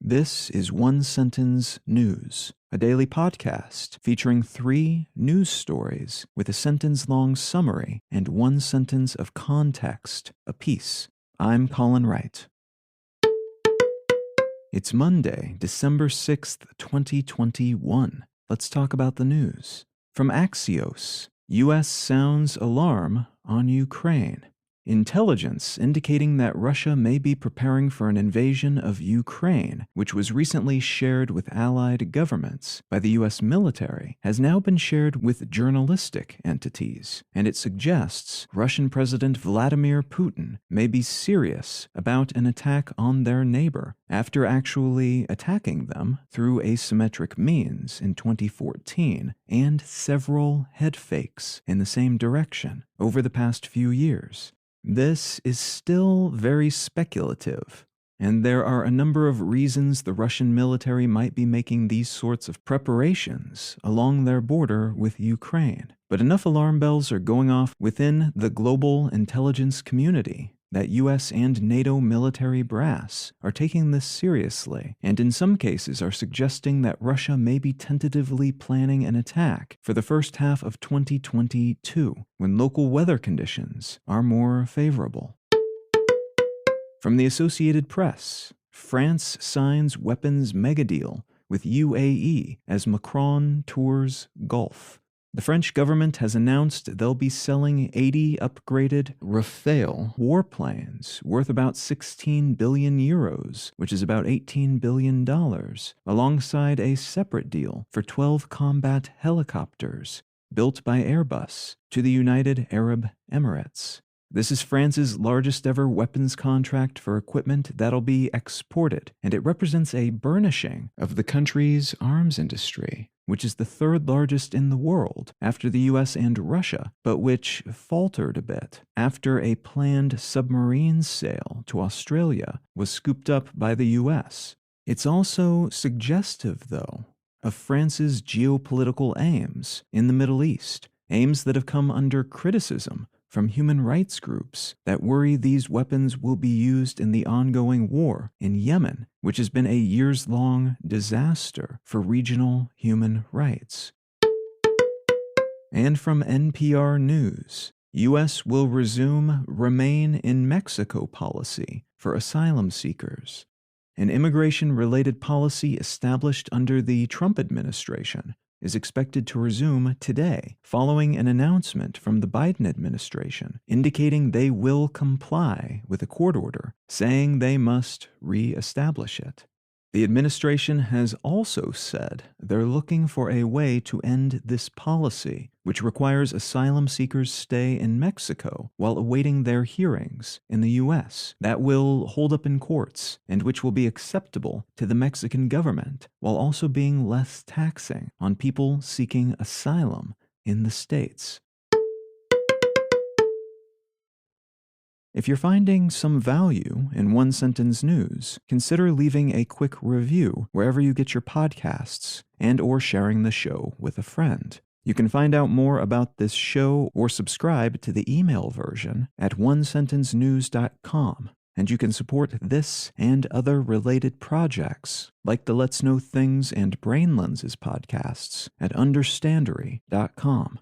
This is One Sentence News, a daily podcast featuring 3 news stories with a sentence-long summary and 1 sentence of context apiece. I'm Colin Wright. It's Monday, December 6th, 2021. Let's talk about the news. From Axios, U.S. sounds alarm on Ukraine. Intelligence indicating that Russia may be preparing for an invasion of Ukraine, which was recently shared with allied governments by the U.S. military, has now been shared with journalistic entities, and it suggests Russian President Vladimir Putin may be serious about an attack on their neighbor after actually attacking them through asymmetric means in 2014 and several head fakes in the same direction over the past few years. This is still very speculative, and there are a number of reasons the Russian military might be making these sorts of preparations along their border with Ukraine. But enough alarm bells are going off within the global intelligence community that U.S. and NATO military brass are taking this seriously, and in some cases are suggesting that Russia may be tentatively planning an attack for the first half of 2022, when local weather conditions are more favorable. From the Associated Press, France signs weapons megadeal with UAE as Macron tours Gulf. The French government has announced they'll be selling 80 upgraded Rafale warplanes worth about 16 billion euros, which is about $18 billion, alongside a separate deal for 12 combat helicopters built by Airbus to the United Arab Emirates. This is France's largest ever weapons contract for equipment that'll be exported, and it represents a burnishing of the country's arms industry, which is the 3rd largest in the world after the US and Russia, but which faltered a bit after a planned submarine sale to Australia was scooped up by the US. It's also suggestive, though, of France's geopolitical aims in the Middle East, aims that have come under criticism from human rights groups that worry these weapons will be used in the ongoing war in Yemen, which has been a years-long disaster for regional human rights. And from NPR News, U.S. will resume Remain in Mexico policy for asylum seekers. An immigration-related policy established under the Trump administration is expected to resume today, following an announcement from the Biden administration indicating they will comply with a court order saying they must re-establish it. The administration has also said they're looking for a way to end this policy, which requires asylum seekers stay in Mexico while awaiting their hearings in the U.S. that will hold up in courts and which will be acceptable to the Mexican government while also being less taxing on people seeking asylum in the States. If you're finding some value in One Sentence News, consider leaving a quick review wherever you get your podcasts and/or sharing the show with a friend. You can find out more about this show or subscribe to the email version at onesentencenews.com, and you can support this and other related projects like the Let's Know Things and Brain Lenses podcasts at understandery.com.